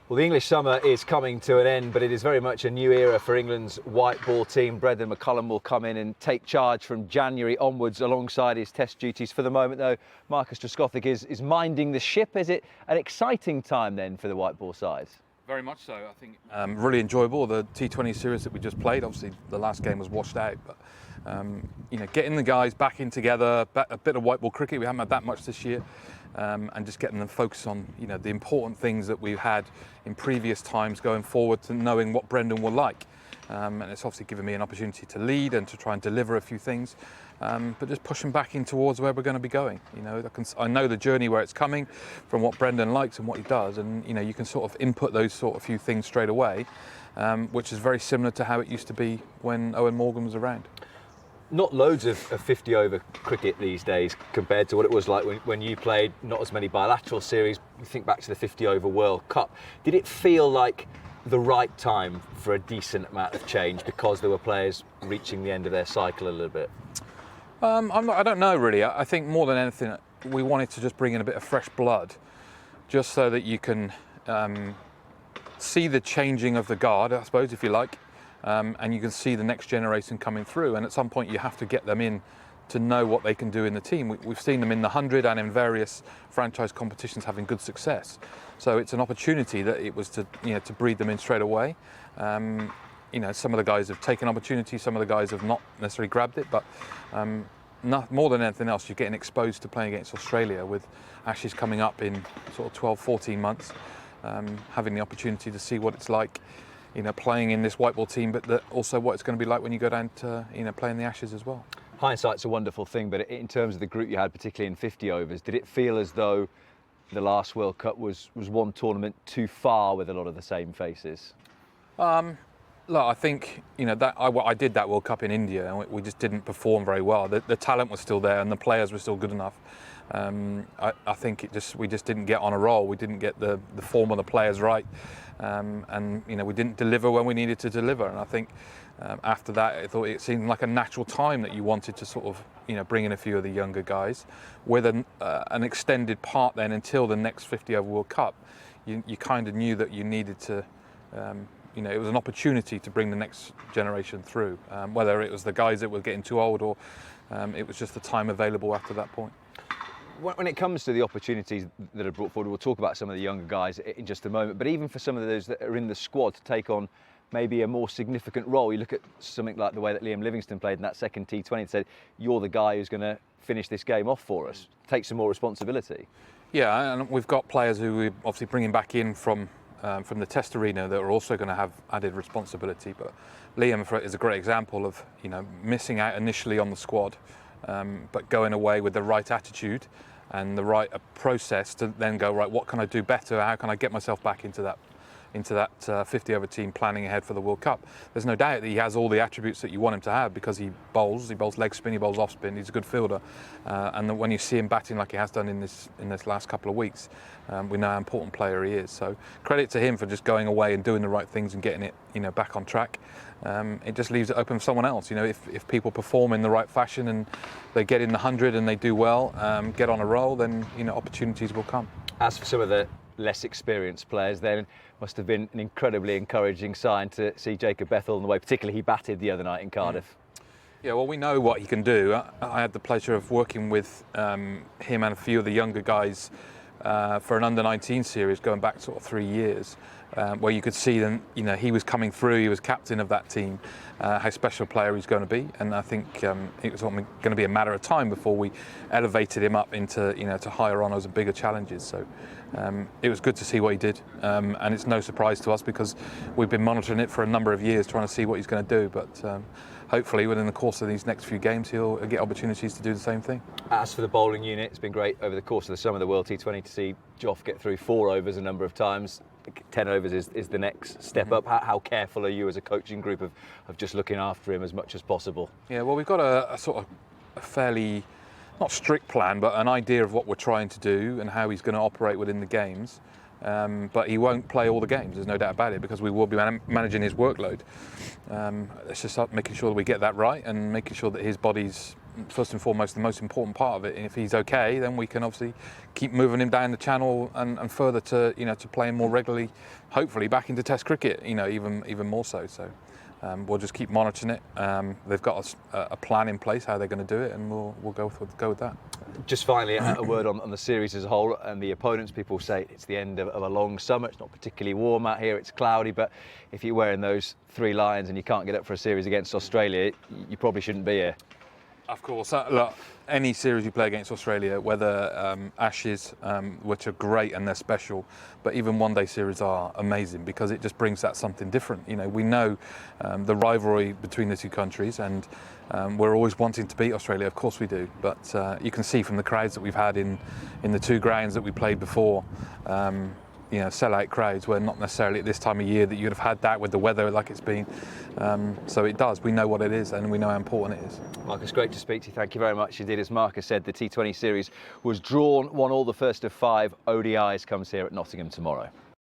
Well, the English summer is coming to an end, but it is very much a new era for England's white ball team. Brendan McCullum will come in and take charge from January onwards alongside his test duties. For the moment, though, Marcus Trescothick is minding the ship. Is it an exciting time then for the white ball side? Very much so. I think really enjoyable, the T20 series that we just played. Obviously, the last game was washed out, but getting the guys back in together, a bit of white ball cricket. We haven't had that much this year. And just getting them focused on the important things that we've had in previous times going forward, to knowing what Brendan will like. And it's obviously given me an opportunity to lead and to try and deliver a few things, but just pushing back in towards where we're going to be going. I know the journey where it's coming from, what Brendan likes and what he does, and you can sort of input those sort of few things straight away, which is very similar to how it used to be when Owen Morgan was around. Not loads of 50-over cricket these days compared to what it was like when you played. Not as many bilateral series. You think back to the 50-over World Cup. Did it feel like the right time for a decent amount of change because there were players reaching the end of their cycle a little bit? I don't know really. I think more than anything, we wanted to just bring in a bit of fresh blood, just so that you can see the changing of the guard, I suppose, if you like. And you can see the next generation coming through, and at some point you have to get them in to know what they can do in the team. We've seen them in the 100 and in various franchise competitions having good success. So it's an opportunity that it was to breed them in straight away. Some of the guys have taken opportunity, some of the guys have not necessarily grabbed it, but more than anything else, you're getting exposed to playing against Australia with Ashes coming up in sort of 12, 14 months, having the opportunity to see what it's like playing in this white ball team, but also what it's going to be like when you go down to play in the Ashes as well. Hindsight's a wonderful thing, but in terms of the group you had, particularly in 50 overs, did it feel as though the last World Cup was one tournament too far with a lot of the same faces? Look, I think that I did that World Cup in India, and we just didn't perform very well. The talent was still there, and the players were still good enough. I think we just didn't get on a roll. We didn't get the form of the players right, and we didn't deliver when we needed to deliver. And I think after that, I thought it seemed like a natural time that you wanted to sort of bring in a few of the younger guys with an extended part then until the next 50 over World Cup. You kind of knew that you needed to. It was an opportunity to bring the next generation through, whether it was the guys that were getting too old or it was just the time available after that point. When it comes to the opportunities that are brought forward, we'll talk about some of the younger guys in just a moment, but even for some of those that are in the squad to take on maybe a more significant role, you look at something like the way that Liam Livingstone played in that second T20 and said, you're the guy who's going to finish this game off for us, take some more responsibility. Yeah, and we've got players who we're obviously bringing back in from the test arena that are also going to have added responsibility. But Liam is a great example of missing out initially on the squad, but going away with the right attitude and the right process to then go, right, what can I do better? How can I get myself back into that 50 over team planning ahead for the World Cup? There's no doubt that he has all the attributes that you want him to have, because he bowls leg spin, he bowls off spin, he's a good fielder, and when you see him batting like he has done in this last couple of weeks, we know how important player he is. So credit to him for just going away and doing the right things and getting it back on track. It just leaves it open for someone else. If people perform in the right fashion and they get in the 100 and they do well, get on a roll, then opportunities will come. As for some of the less experienced players, then must have been an incredibly encouraging sign to see Jacob Bethel in the way, particularly he batted the other night in Cardiff. Yeah, well, we know what he can do. I had the pleasure of working with him and a few of the younger guys for an under-19 series going back sort of 3 years, where you could see them, he was coming through, he was captain of that team, how special a player he's going to be, and I think it was going to be a matter of time before we elevated him up into to higher honours and bigger challenges. So it was good to see what he did, and it's no surprise to us because we've been monitoring it for a number of years, trying to see what he's going to do. But hopefully within the course of these next few games he'll get opportunities to do the same thing. As for the bowling unit, it's been great over the course of the summer of the World T20 to see Joff get through 4 overs a number of times. 10 overs is the next step up. How careful are you as a coaching group of just looking after him as much as possible? Yeah, well, we've got a sort of a fairly, not strict plan, but an idea of what we're trying to do and how he's going to operate within the games. But he won't play all the games, there's no doubt about it, because we will be managing his workload. It's just making sure that we get that right and making sure that his body's first and foremost the most important part of it. And if he's okay, then we can obviously keep moving him down the channel and further to to playing more regularly, hopefully back into Test cricket. Even more so. So we'll just keep monitoring it. They've got a plan in place how they're going to do it, and we'll go with that. Just finally, a word on the series as a whole and the opponents. People say it's the end of a long summer. It's not particularly warm out here. It's cloudy, but if you're wearing those 3 lions and you can't get up for a series against Australia, you probably shouldn't be here. Of course, look, any series you play against Australia, whether Ashes, which are great and they're special, but even one-day series are amazing because it just brings that something different. We know the rivalry between the two countries, and we're always wanting to beat Australia. Of course we do, but you can see from the crowds that we've had in the 2 grounds that we played before. Sell-out crowds were not necessarily at this time of year that you'd have had that with the weather like it's been. So it does. We know what it is and we know how important it is. Marcus, great to speak to you. Thank you very much indeed. As Marcus said, the T20 series was drawn, won all the first of 5 ODIs, comes here at Nottingham tomorrow.